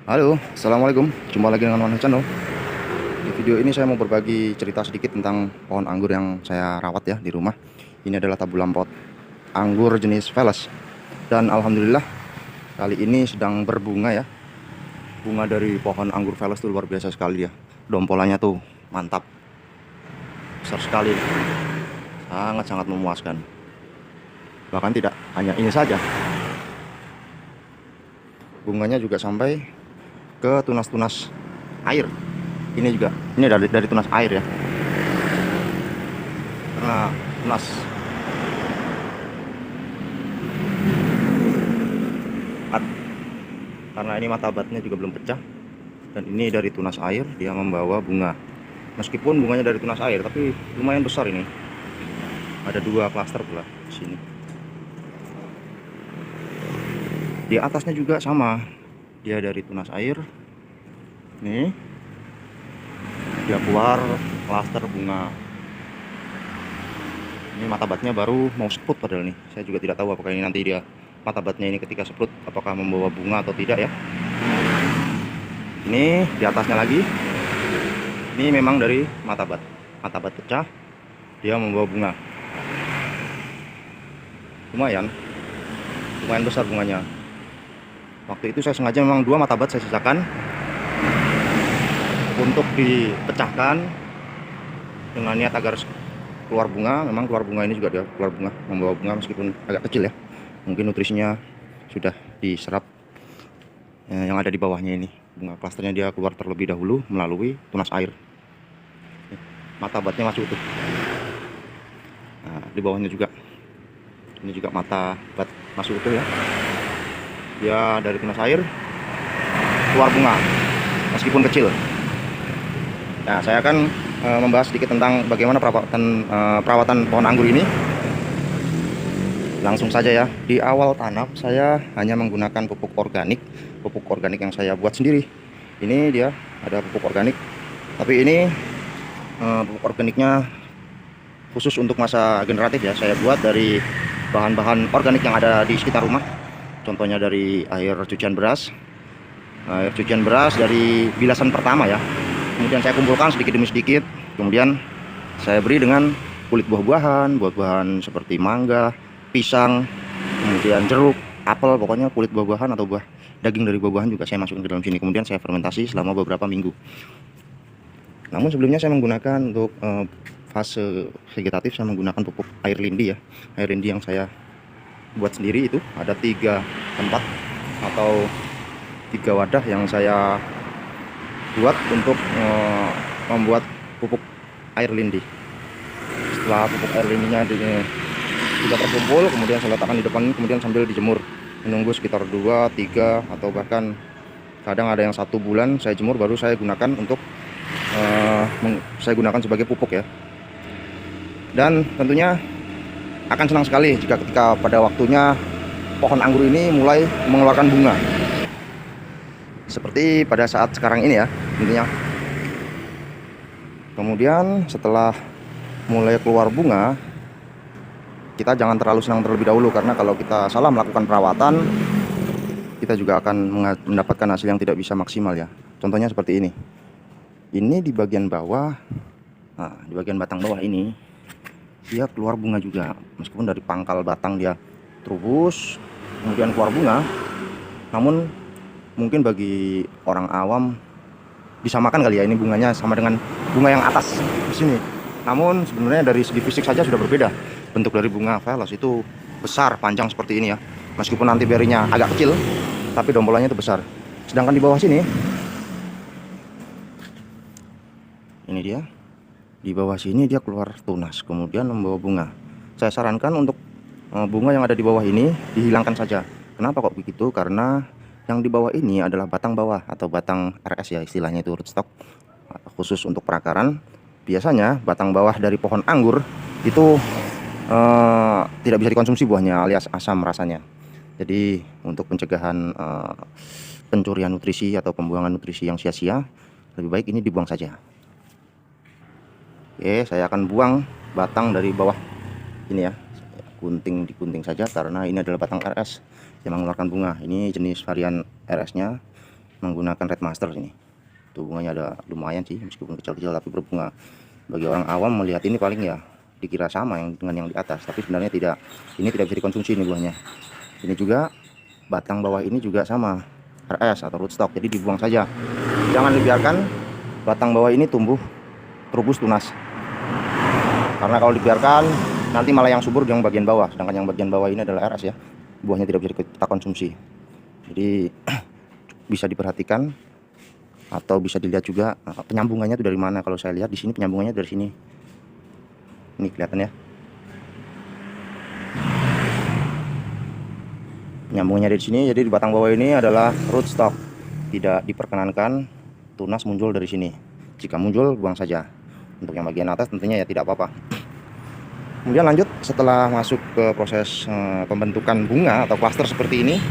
Halo, assalamualaikum. Jumpa lagi dengan Wan Channel. Di video ini saya mau berbagi cerita sedikit tentang pohon anggur yang saya rawat ya di rumah. Ini adalah tabulam pot anggur jenis Veles. Dan alhamdulillah kali ini sedang berbunga ya. Bunga dari pohon anggur Veles itu luar biasa sekali ya. Dompolannya tuh mantap, besar sekali, sangat-sangat memuaskan. Bahkan tidak hanya ini saja, bunganya juga sampai ke tunas-tunas air. Ini juga, ini dari tunas air ya, karena tunas karena ini mata batnya juga belum pecah, dan ini dari tunas air dia membawa bunga. Meskipun bunganya dari tunas air, tapi lumayan besar ini. Ada 2 klaster pula di sini. Di atasnya juga sama, dia dari tunas air. Nih, dia keluar klaster bunga. Ini mata batnya baru mau sprut padahal nih. Saya juga tidak tahu apakah ini nanti dia mata batnya ini ketika sprut apakah membawa bunga atau tidak ya. Ini di atasnya lagi. Ini memang dari mata bat. Mata bat pecah, dia membawa bunga. Lumayan besar bunganya. Waktu itu saya sengaja memang 2 mata bat saya sisakan untuk dipecahkan dengan niat agar keluar bunga. Memang keluar bunga, ini juga dia keluar bunga, membawa bunga meskipun agak kecil ya. Mungkin nutrisinya sudah diserap yang ada di bawahnya ini. Bunga klasternya dia keluar terlebih dahulu melalui tunas air. Mata batnya masih utuh. Nah, di bawahnya juga. Ini juga mata bat masih utuh ya. Dia dari tunas air keluar bunga meskipun kecil. Nah, saya akan membahas sedikit tentang bagaimana perawatan pohon anggur ini. Langsung saja ya. Di awal tanam saya hanya menggunakan pupuk organik yang saya buat sendiri. Ini dia ada pupuk organik, tapi ini pupuk organiknya khusus untuk masa generatif ya. Saya buat dari bahan-bahan organik yang ada di sekitar rumah. Contohnya dari air cucian beras dari bilasan pertama ya. Kemudian saya kumpulkan sedikit demi sedikit. Kemudian saya beri dengan kulit buah-buahan seperti mangga, pisang, kemudian jeruk, apel, pokoknya kulit buah-buahan atau daging dari buah-buahan juga saya masukkan ke dalam sini. Kemudian saya fermentasi selama beberapa minggu. Namun sebelumnya saya menggunakan untuk fase vegetatif, saya menggunakan pupuk air lindi ya. Air lindi yang saya buat sendiri itu ada 3 tempat atau 3 wadah yang saya buat untuk membuat pupuk air lindi. Setelah pupuk air lindinya sudah terkumpul, kemudian saya letakkan di depan, kemudian sambil dijemur, menunggu sekitar 2, 3 atau bahkan kadang ada yang 1 bulan saya jemur baru saya gunakan untuk saya gunakan sebagai pupuk ya. Dan tentunya akan senang sekali jika ketika pada waktunya pohon anggur ini mulai mengeluarkan bunga seperti pada saat sekarang ini ya intinya. Kemudian setelah mulai keluar bunga, kita jangan terlalu senang terlebih dahulu, karena kalau kita salah melakukan perawatan, kita juga akan mendapatkan hasil yang tidak bisa maksimal ya. Contohnya seperti ini. Ini di bagian bawah, nah di bagian batang bawah ini dia keluar bunga juga, meskipun dari pangkal batang dia terus kemudian keluar bunga. Namun mungkin bagi orang awam disamakan kali ya, ini bunganya sama dengan bunga yang atas di sini. Namun sebenarnya dari segi fisik saja sudah berbeda. Bentuk dari bunga Veles itu besar, panjang seperti ini ya. Meskipun nanti berinya agak kecil, tapi dompolannya itu besar. Sedangkan di bawah sini, ini dia. Di bawah sini dia keluar tunas, kemudian membawa bunga. Saya sarankan untuk bunga yang ada di bawah ini dihilangkan saja. Kenapa kok begitu? Karena yang di bawah ini adalah batang bawah atau batang RS ya, istilahnya itu rootstock, khusus untuk perakaran. Biasanya batang bawah dari pohon anggur itu tidak bisa dikonsumsi buahnya, alias asam rasanya. Jadi untuk pencegahan pencurian nutrisi atau pembuangan nutrisi yang sia-sia, lebih baik ini dibuang saja. Oke, saya akan buang batang dari bawah ini ya, digunting saja, karena ini adalah batang RS yang mengeluarkan bunga. Ini jenis varian RS nya, menggunakan Red Master ini. Tuh bunganya ada lumayan sih, meskipun kecil-kecil tapi berbunga. Bagi orang awam melihat ini paling ya dikira sama yang dengan yang di atas, tapi sebenarnya tidak. Ini tidak bisa dikonsumsi ini buahnya. Ini juga batang bawah ini juga sama, RS atau rootstock, jadi dibuang saja. Jangan dibiarkan batang bawah ini tumbuh terubus tunas. Karena kalau dibiarkan nanti malah yang subur yang bagian bawah, sedangkan yang bagian bawah ini adalah RS ya. Buahnya tidak bisa kita konsumsi. Jadi bisa diperhatikan atau bisa dilihat juga penyambungannya itu dari mana. Kalau saya lihat di sini penyambungannya dari sini. Ini kelihatan ya. Penyambungannya dari sini, jadi di batang bawah ini adalah rootstock. Tidak diperkenankan tunas muncul dari sini. Jika muncul buang saja. Untuk yang bagian atas tentunya ya tidak apa-apa. Kemudian lanjut setelah masuk ke proses pembentukan bunga atau klaster seperti ini.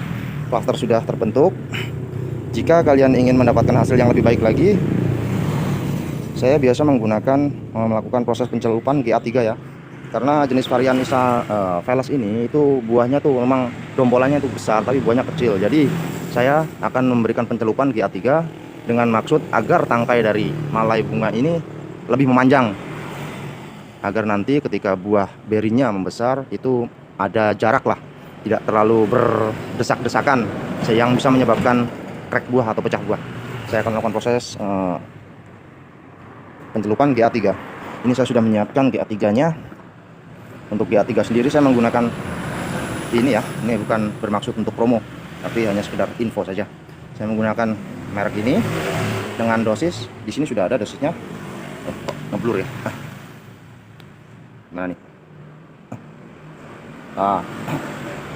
Klaster sudah terbentuk. Jika kalian ingin mendapatkan hasil yang lebih baik lagi, saya biasa melakukan proses pencelupan GA3 ya. Karena jenis varian Nisa Velas ini itu buahnya tuh memang dombolannya itu besar tapi buahnya kecil. Jadi saya akan memberikan pencelupan GA3 dengan maksud agar tangkai dari malai bunga ini lebih memanjang. Agar nanti ketika buah berinya membesar itu ada jarak lah, tidak terlalu berdesak-desakan yang bisa menyebabkan crack buah atau pecah buah. Saya akan melakukan proses pencelupan GA3. Ini saya sudah menyiapkan GA3-nya. Untuk GA3 sendiri saya menggunakan ini ya. Ini bukan bermaksud untuk promo, tapi hanya sekedar info saja. Saya menggunakan merek ini dengan dosis. Di sini sudah ada dosisnya. Kok ngeblur ya? Gimana nih?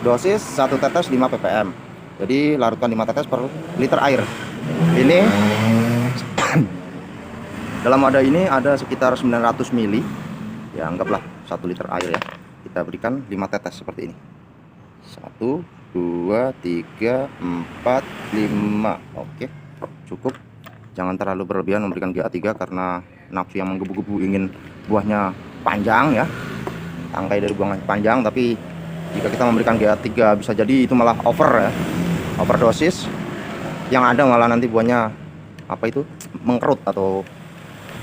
Dosis 1 tetes 5 ppm. Jadi larutkan 5 tetes per liter air. Ini dalam wadah ini ada sekitar 900 ml. Ya anggaplah 1 liter air ya. Kita berikan 5 tetes seperti ini. 1, 2, 3, 4, 5. Oke, cukup. Jangan terlalu berlebihan memberikan GA3 karena nafsu yang menggebu-gebu ingin buahnya panjang ya. Tangkai dari buahnya panjang, tapi jika kita memberikan GA3 bisa jadi itu malah over ya. Overdosis, yang ada malah nanti buahnya apa itu mengkerut atau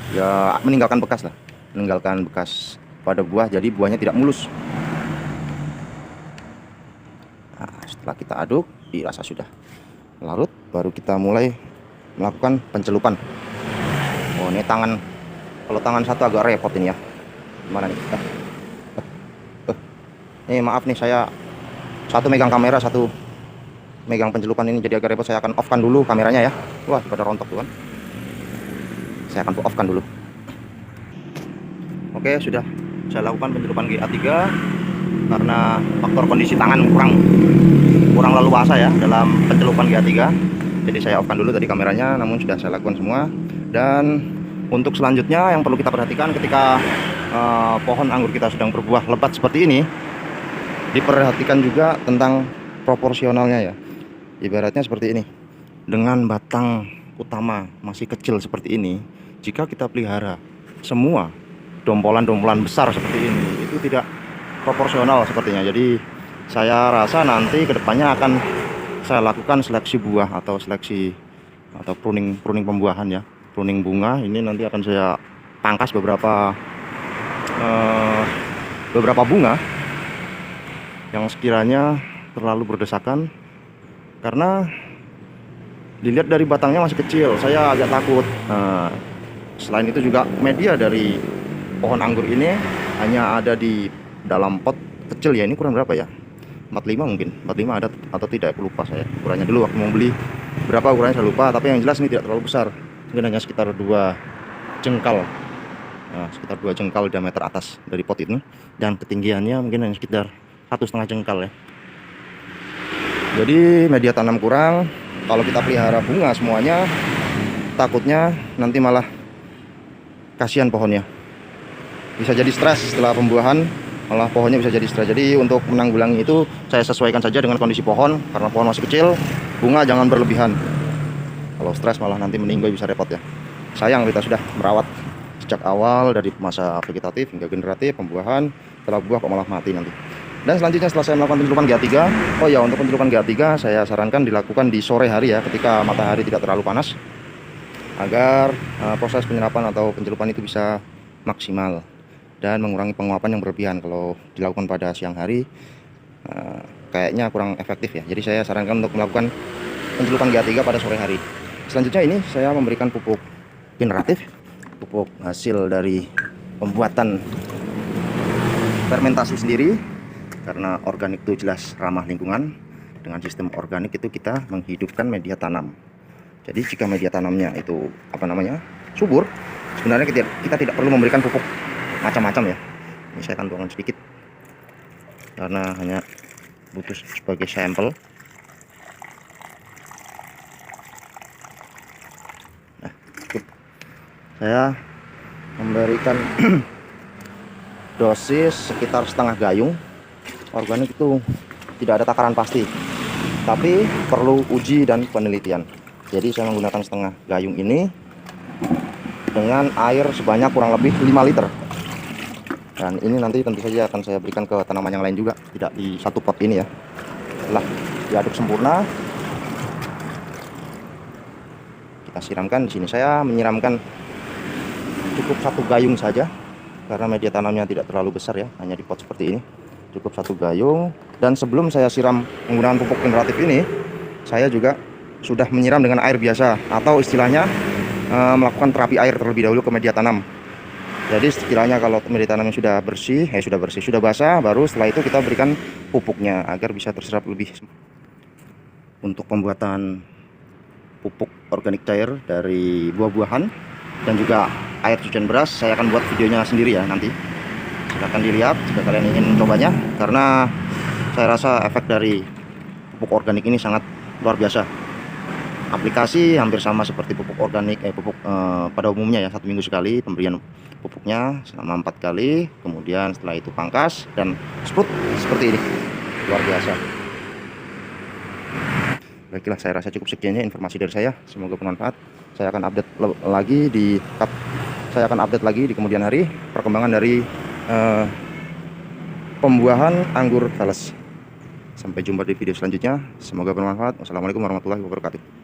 ya meninggalkan bekas lah, meninggalkan bekas pada buah, jadi buahnya tidak mulus. Nah, setelah kita aduk dirasa sudah larut, baru kita mulai melakukan pencelupan. Oh ini tangan, kalau tangan satu agak repot ini ya. Gimana nih? Maaf nih, saya satu megang kamera, satu megang pencelupan ini, jadi agak repot. Saya akan off-kan dulu kameranya ya. Wah, pada rontok tuh kan. Saya akan off-kan dulu. Oke, sudah saya lakukan pencelupan GA3 karena faktor kondisi tangan kurang leluasa ya dalam pencelupan GA3. Jadi saya off-kan dulu tadi kameranya, namun sudah saya lakukan semua. Dan untuk selanjutnya yang perlu kita perhatikan ketika pohon anggur kita sedang berbuah lebat seperti ini, diperhatikan juga tentang proporsionalnya ya. Ibaratnya seperti ini, dengan batang utama masih kecil seperti ini, jika kita pelihara semua dompolan-dompolan besar seperti ini, itu tidak proporsional sepertinya. Jadi saya rasa nanti kedepannya akan saya lakukan seleksi buah atau seleksi atau pruning pembuahan ya, pruning bunga. Ini nanti akan saya pangkas beberapa bunga yang sekiranya terlalu berdesakan, karena dilihat dari batangnya masih kecil, saya agak takut. Selain itu juga media dari pohon anggur ini hanya ada di dalam pot kecil ya. Ini ukuran berapa ya? 45 mungkin, 45 ada atau tidak, aku lupa saya ukurannya dulu waktu mau beli. Berapa ukurannya saya lupa, tapi yang jelas ini tidak terlalu besar. Mungkin hanya sekitar 2 jengkal. Sekitar 2 jengkal diameter atas dari pot ini, dan ketinggiannya mungkin hanya sekitar 1,5 jengkal ya. Jadi media tanam kurang. Kalau kita pelihara bunga semuanya, takutnya nanti malah kasihan pohonnya. Bisa jadi stres setelah pembuahan, malah pohonnya bisa jadi stres. Jadi untuk menanggulangi itu saya sesuaikan saja dengan kondisi pohon. Karena pohon masih kecil, bunga jangan berlebihan. Kalau stres malah nanti meninggal, bisa repot ya. Sayang kita sudah merawat sejak awal dari masa vegetatif hingga generatif, pembuahan, setelah buah kok malah mati nanti. Dan selanjutnya setelah saya melakukan pencelupan GH3, oh ya, untuk pencelupan GH3 saya sarankan dilakukan di sore hari ya, ketika matahari tidak terlalu panas, agar proses penyerapan atau pencelupan itu bisa maksimal dan mengurangi penguapan yang berlebihan. Kalau dilakukan pada siang hari kayaknya kurang efektif ya. Jadi saya sarankan untuk melakukan pencelupan GH3 pada sore hari. Selanjutnya ini saya memberikan pupuk generatif, pupuk hasil dari pembuatan fermentasi sendiri, karena organik itu jelas ramah lingkungan. Dengan sistem organik itu kita menghidupkan media tanam. Jadi jika media tanamnya itu subur, sebenarnya kita tidak perlu memberikan pupuk macam-macam ya. Ini saya akan tuangkan sedikit karena hanya butuh sebagai sampel. Nah, cukup. Saya memberikan dosis sekitar setengah gayung. Organik itu tidak ada takaran pasti, tapi perlu uji dan penelitian. Jadi saya menggunakan setengah gayung ini dengan air sebanyak kurang lebih 5 liter. Dan ini nanti tentu saja akan saya berikan ke tanaman yang lain juga, tidak di satu pot ini ya. Setelah diaduk sempurna, kita siramkan. Di sini saya menyiramkan cukup satu gayung saja, karena media tanamnya tidak terlalu besar ya, hanya di pot seperti ini. Cukup satu gayung. Dan sebelum saya siram menggunakan pupuk generatif ini, saya juga sudah menyiram dengan air biasa, atau istilahnya melakukan terapi air terlebih dahulu ke media tanam. Jadi istilahnya kalau media tanamnya sudah basah, baru setelah itu kita berikan pupuknya agar bisa terserap lebih. Untuk pembuatan pupuk organik cair dari buah-buahan dan juga air cucian beras, saya akan buat videonya sendiri ya nanti. Silahkan dilihat jika kalian ingin mencobanya, karena saya rasa efek dari pupuk organik ini sangat luar biasa. Aplikasi hampir sama seperti pupuk organik, pupuk pada umumnya ya, 1 minggu sekali pemberian pupuknya selama 4 kali, kemudian setelah itu pangkas dan sprut seperti ini. Luar biasa. Baiklah, saya rasa cukup sekian ya informasi dari saya, semoga bermanfaat. Saya akan update lagi di kemudian hari perkembangan dari pembuahan anggur Thales. Sampai jumpa di video selanjutnya, semoga bermanfaat. Wassalamualaikum warahmatullahi wabarakatuh.